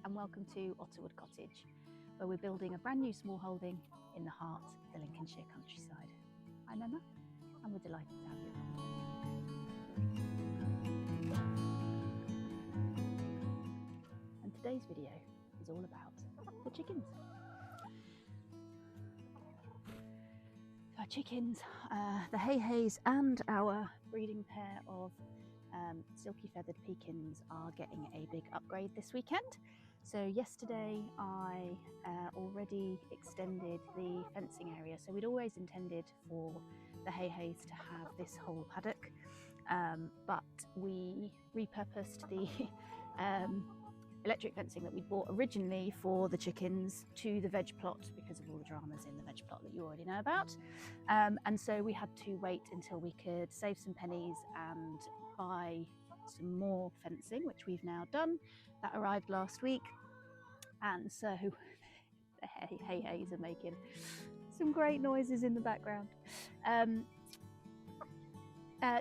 and welcome to Otterwood Cottage, where we're building a brand new small holding in the heart of the Lincolnshire countryside. I'm Emma and we're delighted to have you along. And today's video is all about the chickens. Our chickens, the HeiHeis and our breeding pair of Silkie-Feathered Pekins are getting a big upgrade this weekend. So yesterday I already extended the fencing area. So we'd always intended for the HeiHeis to have this whole paddock, but we repurposed the electric fencing that we bought originally for the chickens to the veg plot because of all the dramas in the veg plot that you already know about. And so we had to wait until we could save some pennies and buy some more fencing, which we've now done. That arrived last week. And so the HeiHeis are making some great noises in the background.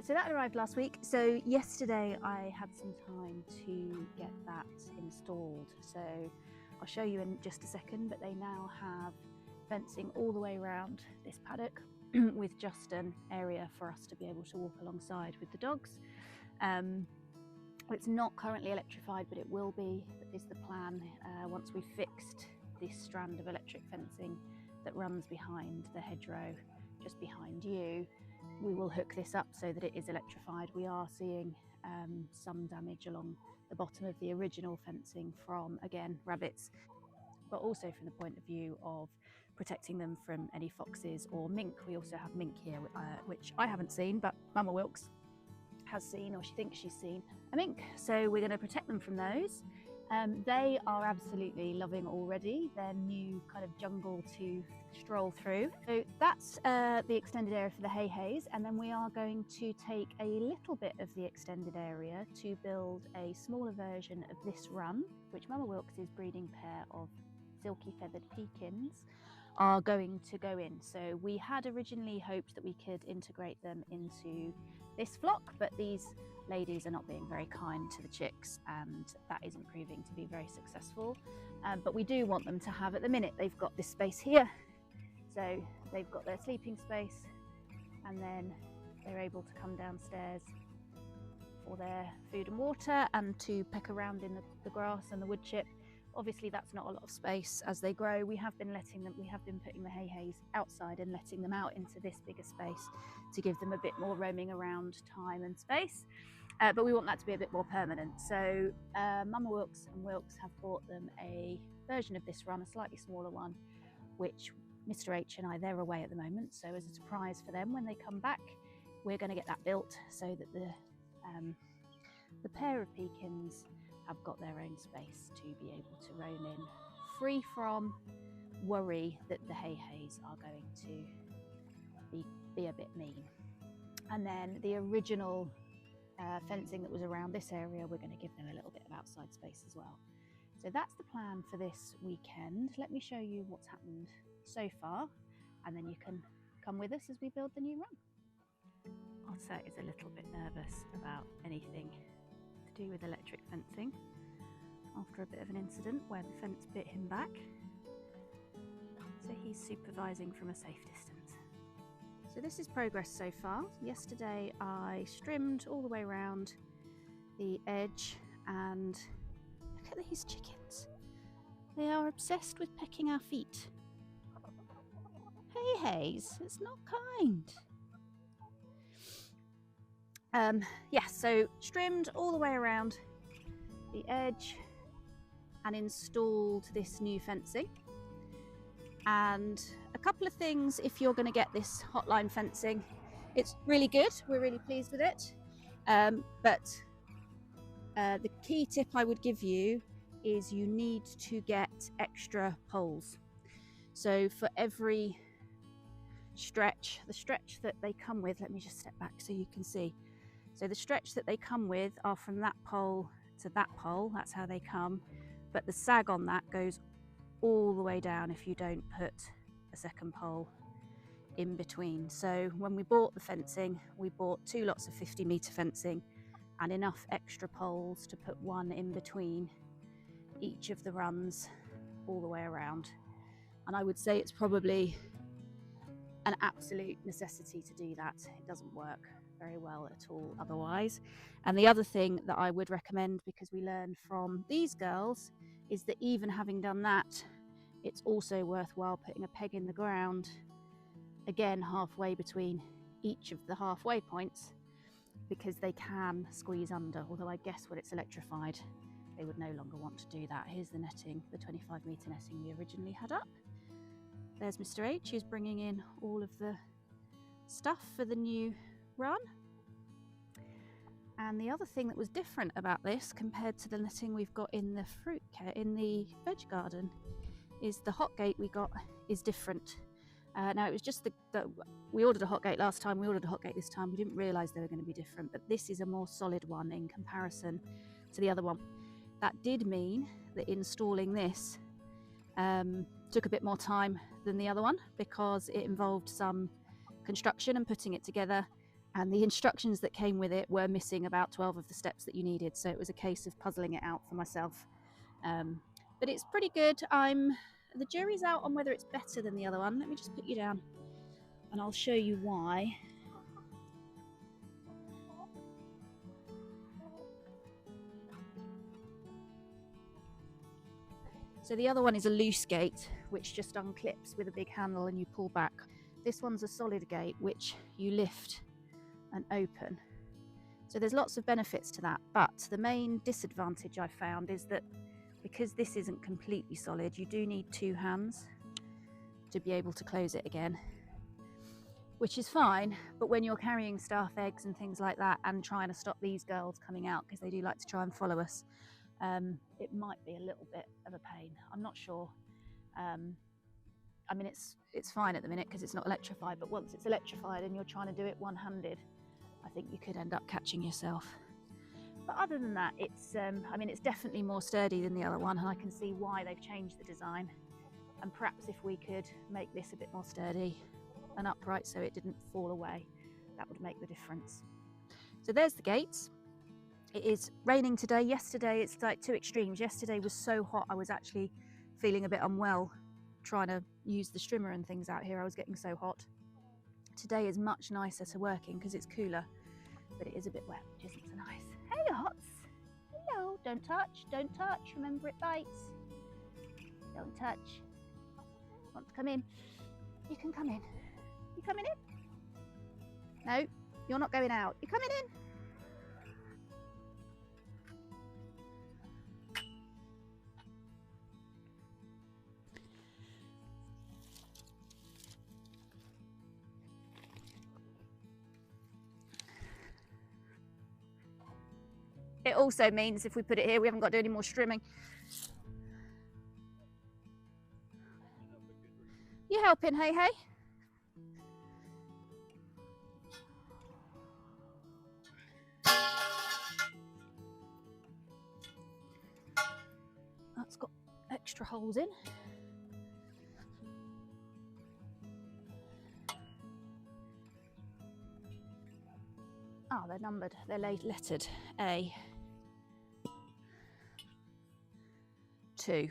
So that arrived last week. So yesterday I had some time to get that installed. So I'll show you in just a second, but they now have fencing all the way around this paddock with just an area for us to be able to walk alongside with the dogs. It's not currently electrified, but it will be, is the plan, once we've fixed this strand of electric fencing that runs behind the hedgerow, just behind you. We will hook this up so that it is electrified. We are seeing some damage along the bottom of the original fencing from, again, rabbits, but also from the point of view of protecting them from any foxes or mink. We also have mink here, which I haven't seen, but Mama Wilkes has seen, or she thinks she's seen a mink. So we're going to protect them from those. They are absolutely loving already their new kind of jungle to stroll through. So that's the extended area for the HeiHeis, and then we are going to take a little bit of the extended area to build a smaller version of this run, which Mama Wilkes' breeding pair of Silkie-Feathered Pekins are going to go in. So we had originally hoped that we could integrate them into this flock, but these ladies are not being very kind to the chicks and that isn't proving to be very successful. But we do want them to have, at the minute, they've got this space here. So they've got their sleeping space and then they're able to come downstairs for their food and water and to peck around in the grass and the wood chip. Obviously that's not a lot of space as they grow. We have been putting the HeiHeis outside and letting them out into this bigger space to give them a bit more roaming around time and space. But we want that to be a bit more permanent. So Mama Wilkes and Wilkes have bought them a version of this run, a slightly smaller one, which Mr. H and I, they're away at the moment. So as a surprise for them, when they come back, we're going to get that built so that the pair of Pekins have got their own space to be able to roam in, free from worry that the HeiHeis are going to be a bit mean. And then the original fencing that was around this area, we're going to give them a little bit of outside space as well. So that's the plan for this weekend. Let me show you what's happened so far, and then you can come with us as we build the new run. Otter is a little bit nervous about anything to do with electric fencing after a bit of an incident where the fence bit him back. So he's supervising from a safe distance. So this is progress so far. Yesterday I trimmed all the way around the edge, and look at these chickens. They are obsessed with pecking our feet. HeiHeis, it's not kind. So trimmed all the way around the edge and installed this new fencing. And a couple of things, if you're going to get this hotline fencing, it's really good, we're really pleased with it, but the key tip I would give you is you need to get extra poles. So for every stretch, the stretch that they come with, let me just step back so you can see. So the stretch that they come with are from that pole to that pole, that's how they come, but the sag on that goes all the way down if you don't put a second pole in between. So when we bought the fencing, we bought 2 lots of 50-metre fencing and enough extra poles to put one in between each of the runs all the way around. And I would say it's probably an absolute necessity to do that. It doesn't work very well at all otherwise. And the other thing that I would recommend, because we learned from these girls, is that even having done that, it's also worthwhile putting a peg in the ground, again halfway between each of the halfway points, because they can squeeze under, although I guess when it's electrified they would no longer want to do that. Here's the netting, the 25-metre netting we originally had up. There's Mr. H, who's bringing in all of the stuff for the new run. And the other thing that was different about this compared to the netting we've got in the in the veg garden is the hot gate we got is different. Now it was just we ordered a hot gate last time, we ordered a hot gate this time. We didn't realise they were going to be different, but this is a more solid one in comparison to the other one. That did mean that installing this took a bit more time than the other one, because it involved some construction and putting it together, and the instructions that came with it were missing about 12 of the steps that you needed, so it was a case of puzzling it out for myself. But it's pretty good. The jury's out on whether it's better than the other one. Let me just put you down and I'll show you why. So the other one is a loose gate, which just unclips with a big handle and you pull back. This one's a solid gate, which you lift and open. So there's lots of benefits to that, but the main disadvantage I found is that because this isn't completely solid, you do need two hands to be able to close it again, which is fine, but when you're carrying staff eggs and things like that and trying to stop these girls coming out, because they do like to try and follow us, it might be a little bit of a pain. I'm not sure. I mean, it's fine at the minute because it's not electrified, but once it's electrified and you're trying to do it one-handed, I think you could end up catching yourself. But other than that, I mean, it's definitely more sturdy than the other one, and I can see why they've changed the design. And perhaps if we could make this a bit more sturdy and upright so it didn't fall away, that would make the difference. So there's the gates. It is raining today. Yesterday, it's like two extremes. Yesterday was so hot, I was actually feeling a bit unwell trying to use the strimmer and things out here. I was getting so hot. Today is much nicer to work in because it's cooler, but it is a bit wet, which isn't so nice. Hey, Hots. Hello. Don't touch. Don't touch. Remember, it bites. Don't touch. Want to come in? You can come in. You coming in? No, you're not going out. You coming in? It also means if we put it here, we haven't got to do any more strimming. You helping, HeiHei? That's got extra holes in. Oh, they're numbered. They're lettered A. 2.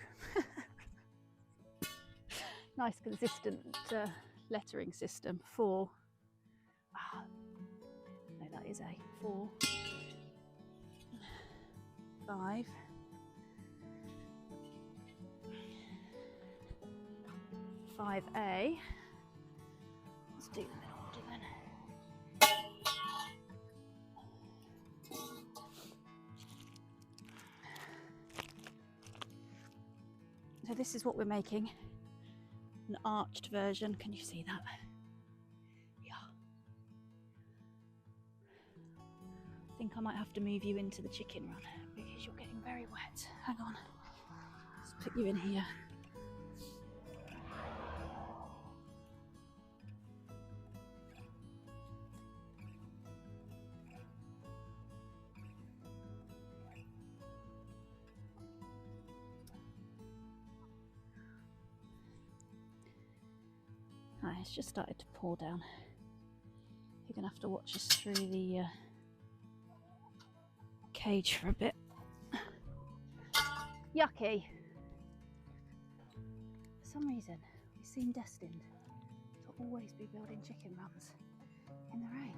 Nice consistent lettering system. 4. Ah, no, that is A. 4. 5. 5A. Let's do the middle order then. So this is what we're making, an arched version. Can you see that? Yeah. I think I might have to move you into the chicken run because you're getting very wet. Hang on, let's put you in here. It's just started to pour down. You're going to have to watch us through the cage for a bit. yucky. For some reason, we seem destined to always be building chicken runs in the rain.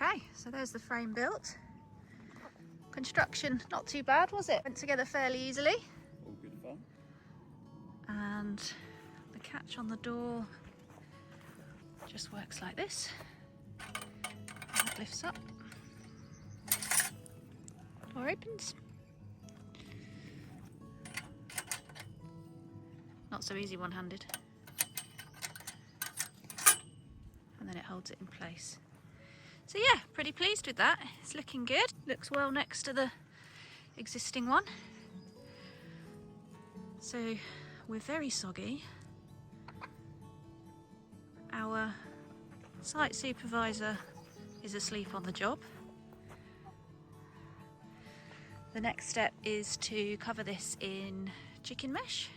Okay, so there's the frame built. Construction, not too bad, was it? Went together fairly easily. All good fun. And the catch on the door just works like this. And that lifts up. Door opens. Not so easy one-handed. And then it holds it in place. So yeah, pretty pleased with that. It's looking good. Looks well next to the existing one. So we're very soggy. Our site supervisor is asleep on the job. The next step is to cover this in chicken mesh,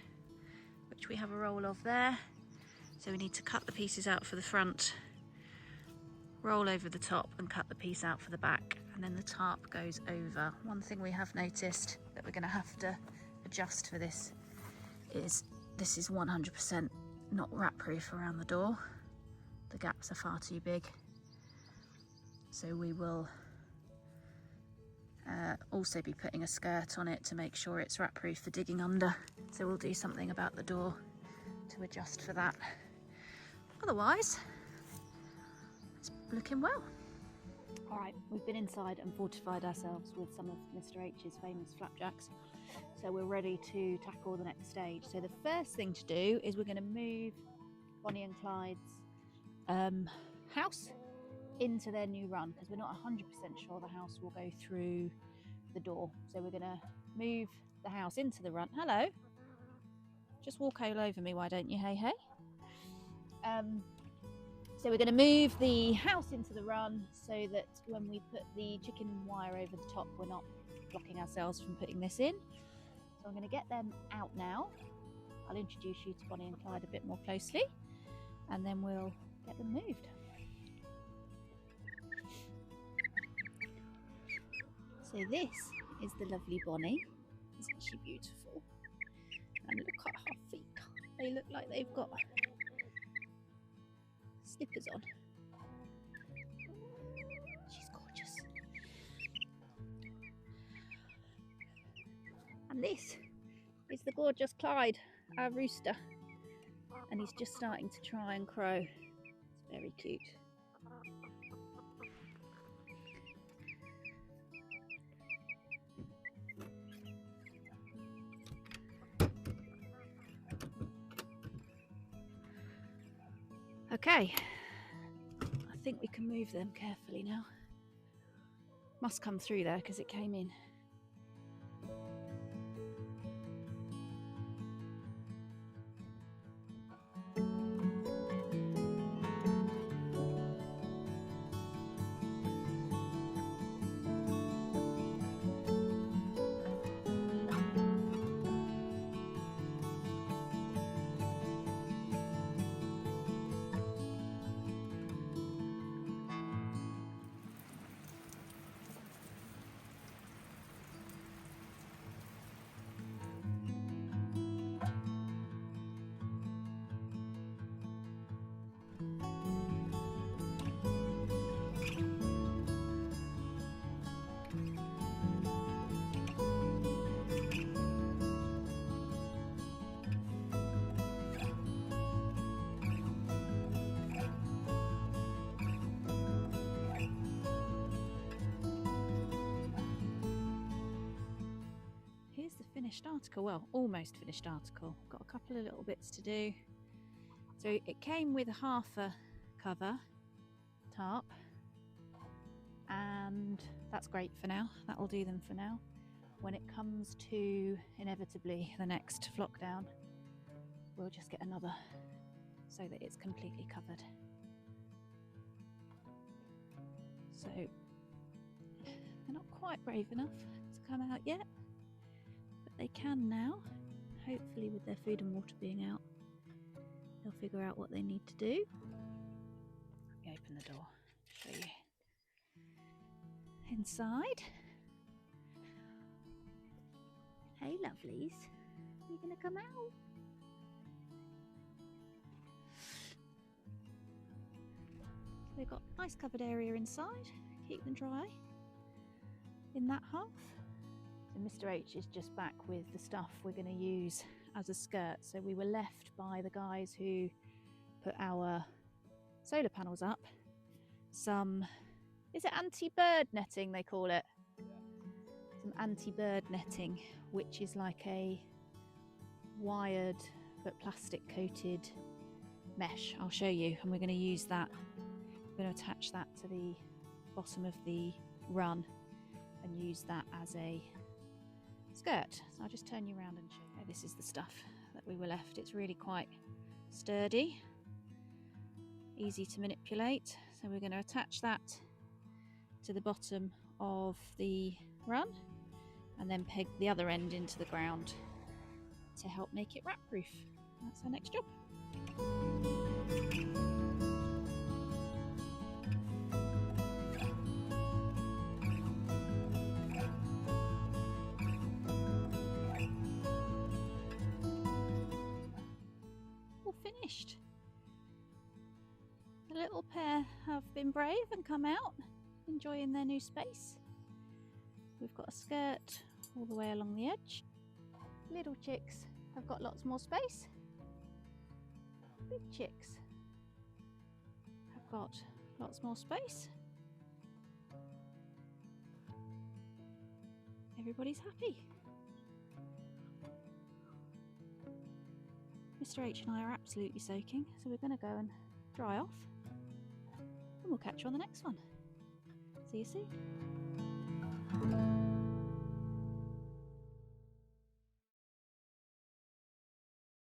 which we have a roll of there. So we need to cut the pieces out for the front, roll over the top and cut the piece out for the back, and then the tarp goes over. One thing we have noticed that we're going to have to adjust for this is 100% not rat proof around the door. The gaps are far too big, so we will also be putting a skirt on it to make sure it's rat proof for digging under. So we'll do something about the door to adjust for that. Otherwise, it's looking well. All right, we've been inside and fortified ourselves with some of Mr. H's famous flapjacks. So we're ready to tackle the next stage. So the first thing to do is we're going to move Bonnie and Clyde's house into their new run, because we're not 100% sure the house will go through the door. So we're going to move the house into the run. Hello. Just walk all over me, why don't you, HeiHei? So we're going to move the house into the run so that when we put the chicken wire over the top, we're not blocking ourselves from putting this in. So I'm going to get them out now. I'll introduce you to Bonnie and Clyde a bit more closely, and then we'll get them moved. So this is the lovely Bonnie. Isn't she beautiful? And look at her feet. They look like they've got slippers on. She's gorgeous. And this is the gorgeous Clyde, our rooster. And he's just starting to try and crow. It's very cute. Okay, I think we can move them carefully now. Must come through there because it came in. finished article. Well, almost finished article. Got a couple of little bits to do. So it came with half a cover tarp, and that's great for now. That will do them for now. When it comes to inevitably the next flock down, we'll just get another so that it's completely covered. So they're not quite brave enough to come out yet, but they can now. Hopefully with their food and water being out, they'll figure out what they need to do. Let me open the door, show you inside. Hey lovelies, are you gonna come out? So they've got a nice covered area inside, keep them dry in that half. So Mr. H is just back with the stuff we're going to use as a skirt. So we were left by the guys who put our solar panels up some, is it anti-bird netting they call it? Yeah. Some anti-bird netting, which is like a wired but plastic coated mesh. I'll show you, and we're going to use that. We're going to attach that to the bottom of the run and use that as a skirt. So I'll just turn you around and show you. This is the stuff that we were left. It's really quite sturdy, easy to manipulate. So we're going to attach that to the bottom of the run and then peg the other end into the ground to help make it rat proof. That's our next job. All finished. The little pair have been brave and come out, enjoying their new space. We've got a skirt all the way along the edge. Little chicks have got lots more space. Big chicks have got lots more space. Everybody's happy. Mr. H and I are absolutely soaking, so we're going to go and dry off, and we'll catch you on the next one. See you soon.